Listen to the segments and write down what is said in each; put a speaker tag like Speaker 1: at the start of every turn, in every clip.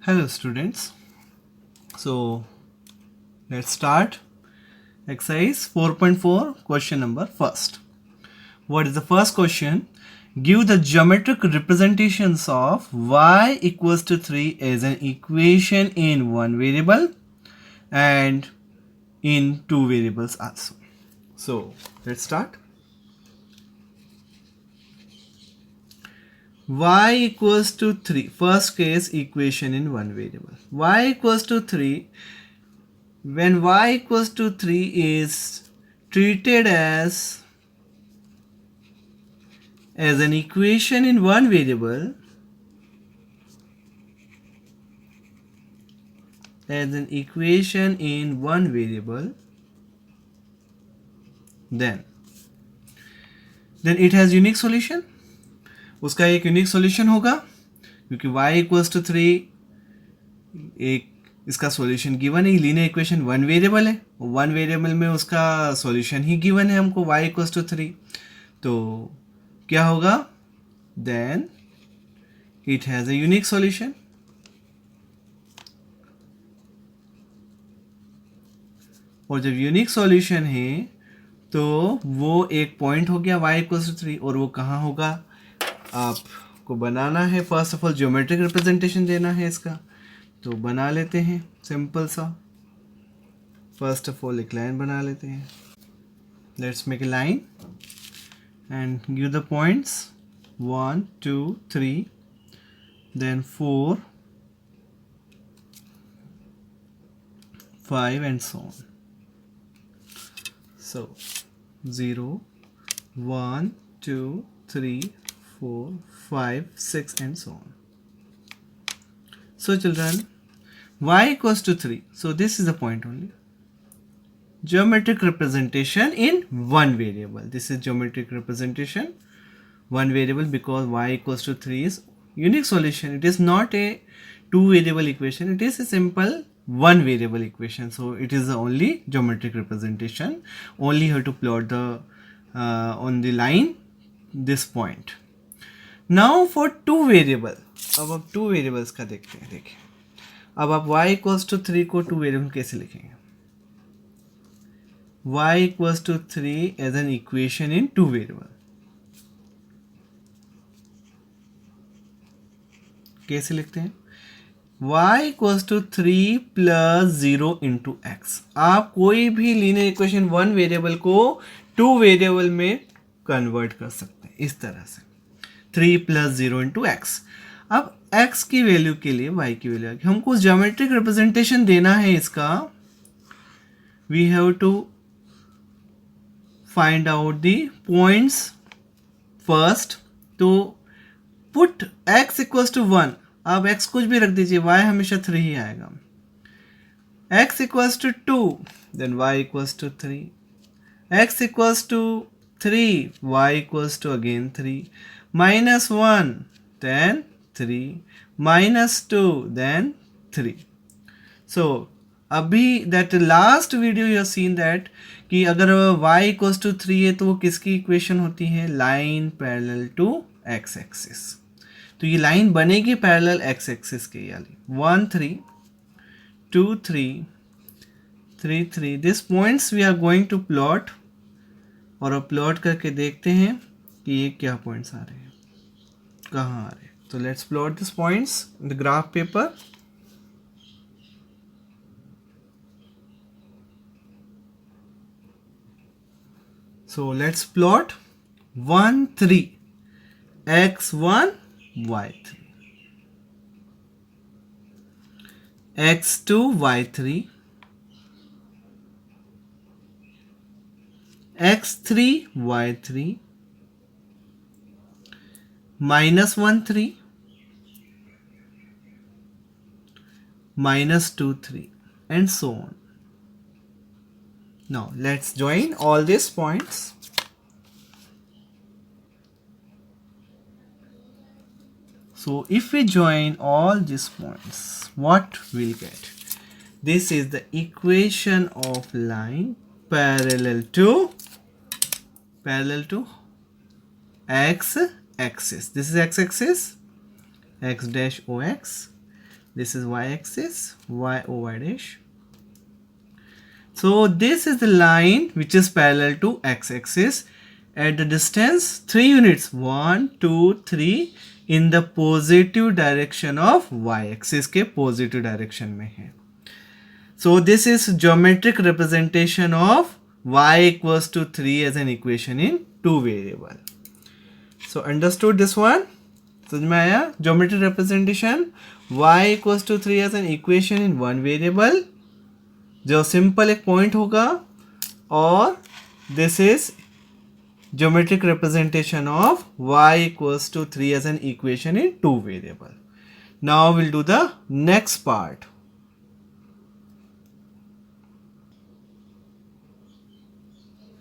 Speaker 1: Hello students. So let's start exercise 4.4 question number first. What is the first question? Give the geometric representations of y equals to 3 as an equation in one variable and in two variables also. So let's start. Y equals to 3. First case equation in one variable. Y equals to 3. When y equals to 3 is treated as an equation in one variable, then it has unique solution. उसका एक unique solution होगा क्योंकि y equals to 3 एक इसका solution given है. Linear equation one variable है, one variable में उसका सॉल्यूशन ही गिवन है हमको y इक्वल्स टू 3. तो क्या होगा? Then it has a unique solution. और जब यूनिक सॉल्यूशन है तो वो एक पॉइंट हो गया y इक्वल्स टू 3. और वो कहाँ होगा आपको बनाना है. First of all geometric representation देना है इसका, तो बना लेते हैं सिंपल सा. फर्स्ट ऑफ ऑल एक लाइन बना लेते हैं. Let's make a line and give the points 1 2 3 then 4 5 and so on. So 0 1 2 3 4 5 6 and so on. So children, y equals to 3. So this is the point only. Geometric representation in one variable. This is geometric representation one variable because y equals to 3 is unique solution. It is not a two variable equation. It is a simple one variable equation. So it is the only geometric representation. Only you have to plot the on the line this point. Now for two variable. अब आप two variables का देखते हैं. देखिए अब आप y equals to 3 को two variable कैसे लिखेंगे? y equals to 3 as an equation in two variable. कैसे लिखते हैं? y equals to 3 plus 0 into x. आप कोई भी लीनियर इक्वेशन वन वेरिएबल को टू वेरिएबल में कन्वर्ट कर सकते हैं इस तरह से. 3 प्लस 0 इंटू एक्स. अब x की वैल्यू के लिए y की वैल्यू हमको ज्योमेट्रिक रिप्रेजेंटेशन देना है इसका. We have to find out the points first. तो पुट x इक्वल्स टू 1. अब x कुछ भी रख दीजिए, y हमेशा 3 ही आएगा. x equals to 2 then y equals to 3. x equals to 3 y equals to again 3. minus 1 then 3 minus 2 then 3. So अभी that last video you have seen that कि अगर y equals to 3 है तो वो किसकी इक्वेशन होती है? Line parallel to x axis. तो ये लाइन बनेगी पैरेलल x एक्सिस के. यानी 1 3 2 3 3 3 this points we are going to plot. और अब प्लॉट करके देखते हैं कि ये क्या पॉइंट्स आ रहे हैं, कहाँ आ रहे हैं. तो let's plot this points in the graph paper. So let's plot 1 3 x1 y3 x2 y3 x3 y3 minus 1 3 minus 2 3 and so on. Now let's join all these points. So if we join all these points, what we'll get? This is the equation of line parallel to x axis. This is x axis, x dash ox. This is y-axis, y o y dash. So this is the line which is parallel to x-axis at the distance 3 units 1 2 3 in the positive direction of y-axis के positive direction में है. So this is geometric representation of y equals to 3 as an equation in two variable. So understood this one? समझ में आया? Geometric representation y equals to 3 as an equation in one variable, जो simple एक point होगा, और this is geometric representation of y equals to 3 as an equation in two variable. Now we'll do the next part.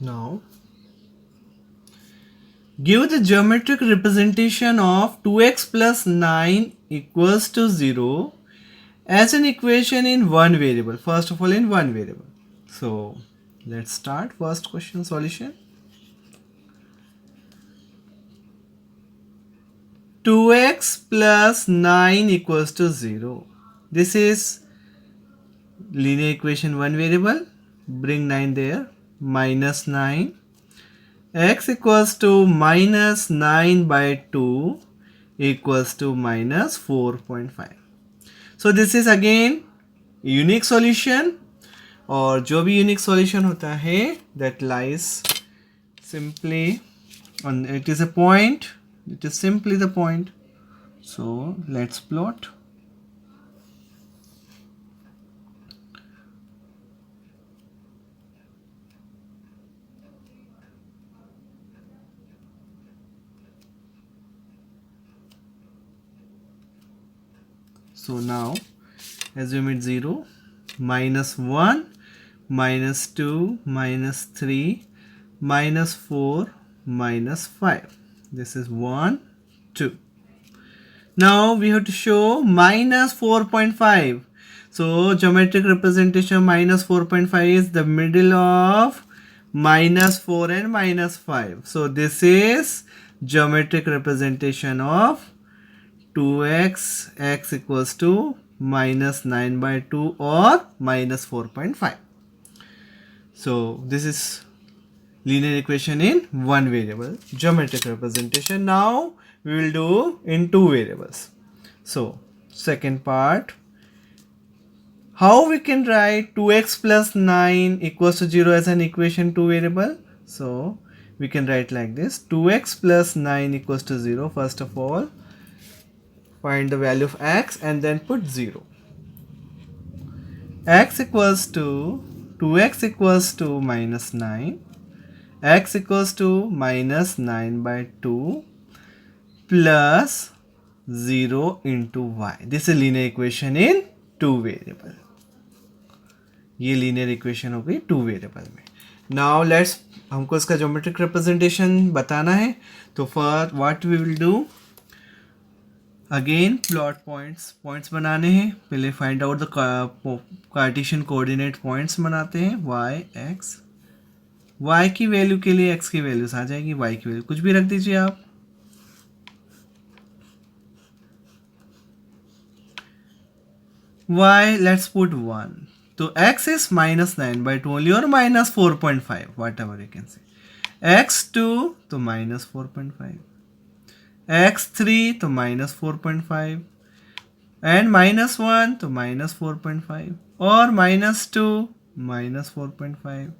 Speaker 1: Now give the geometric representation of 2x plus 9 equals to 0 as an equation in one variable. First of all, in one variable. So let's start first question solution. 2x plus 9 equals to 0. This is linear equation one variable. Bring 9 there. Minus 9. X equals to minus 9 by 2 equals to minus 4.5. So this is again unique solution, और जो भी unique solution होता है that lies simply on, it is a point, it is simply the point. So let's plot. So now assume it 0, minus 1, minus 2, minus 3, minus 4, minus 5. This is 1, 2. Now we have to show minus 4.5. So geometric representation minus 4.5 is the middle of minus 4 and minus 5. So this is geometric representation of 2x, x equals to minus 9 by 2 or minus 4.5. So this is linear equation in one variable, geometric representation. Now we will do in two variables. So second part, how we can write 2x plus 9 equals to 0 as an equation two variable. So we can write like this, 2x plus 9 equals to 0. First of all, find the value of x and then put 0. X equals to 2x equals to minus 9. X equals to minus 9 by 2 plus 0 into y. This is linear equation in two variable. ये linear equation हो गई two variable में. Now let's, हमको इसका geometric representation बताना है. तो for what we will do, again plot points बनाने हैं. पहले find out the Cartesian coordinate points बनाते हैं. वाई एक्स, वाई की वैल्यू के लिए एक्स की वैल्यूज आ जाएगी. वाई की वैल्यू कुछ भी रख दीजिए आप. Y let's put 1. तो X is minus 9 by 2 only और minus 4.5, whatever you can say. x2 तो माइनस 4.5, x3 तो माइनस 4.5 एंड माइनस 1 तो माइनस 4.5 और minus 2 minus 4.5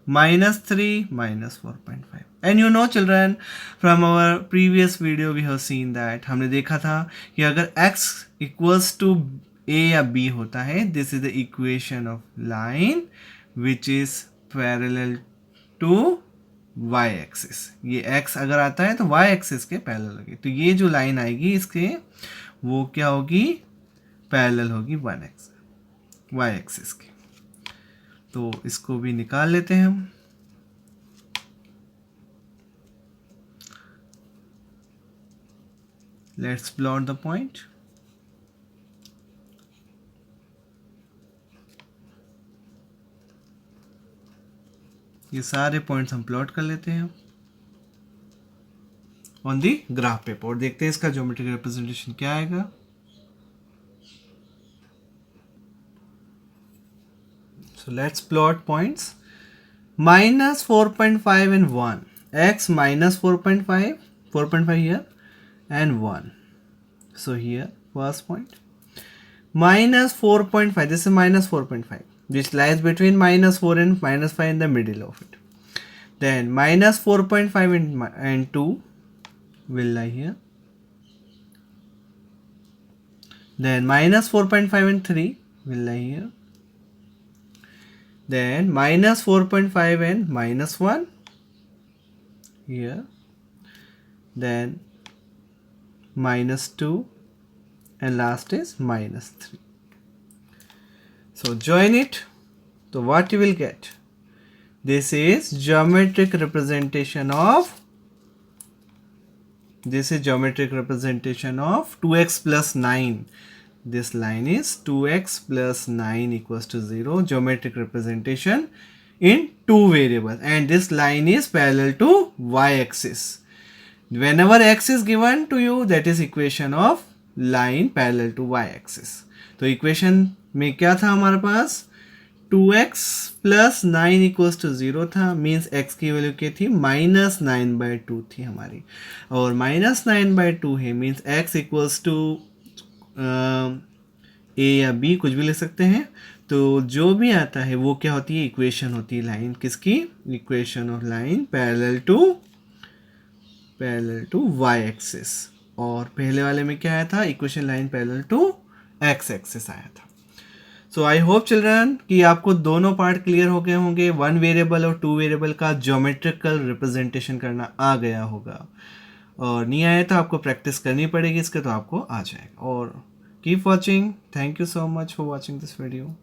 Speaker 1: minus 3 minus 4.5. And you know children, from our previous video we have seen that हमने देखा था कि अगर x equals to a या b होता है, this is the equation of line which is parallel to y axis. ये x अगर आता है तो y axis के पैरेलल होगी. तो ये जो लाइन आएगी इसके, वो क्या होगी, पैरेलल होगी y axis के. तो इसको भी निकाल लेते हैं हम. Let's plot the point. ये सारे पॉइंट्स हम प्लॉट कर लेते हैं ऑन दी ग्राफ पेपर और देखते हैं इसका ज्योमेट्रिक रिप्रेजेंटेशन क्या आएगा. 2x plus 9 equals to 0 as an equation in one variable. Geometric representation of 2x plus 9 equals to 0 as an equation in one variable. So this is linear equation in two variable, geometric representation. Now we will do in two variables. So second part, how we can write 2x plus 9 equals to 0 as an equation in two variable. So let's plot points. Minus 4.5 and 1. X minus 4.5, 4.5 here and 1. So here first point. Minus 4.5, this is minus 4.5, which lies between minus 4 and minus 5 in the middle of it. Then minus 4.5 and 2 will lie here. Then minus 4.5 and 3 will lie here. Then minus 4.5 and minus 1 here. Then minus 2 and last is minus 3. So join it. So what you will get? This is geometric representation of 2x plus 9. This line is 2x plus 9 equals to 0, geometric representation in two variables, and this line is parallel to y-axis. Whenever x is given to you, that is equation of line parallel to y-axis. तो equation में क्या था हमारे पास? 2x plus 9 equals to 0 था, means x की value क्या थी? Minus 9/2 थी हमारी, और माइनस 9/2 है means x equals to a या b कुछ भी ले सकते हैं. तो जो भी आता है वो क्या होती है? इक्वेशन होती है लाइन किसकी? Equation of line parallel to y axis. और पहले वाले में क्या आया था? Equation line parallel to x axis आया था. सो आई होप चिल्ड्रन कि आपको दोनों पार्ट क्लियर हो गए होंगे. 1 वेरिएबल और 2 वेरिएबल का ज्योमेट्रिकल रिप्रेजेंटेशन करना आ गया होगा, और नहीं आया तो आपको प्रैक्टिस करनी पड़ेगी इसके, तो आपको आ जाएगा. और keep watching. Thank you so much for watching this video.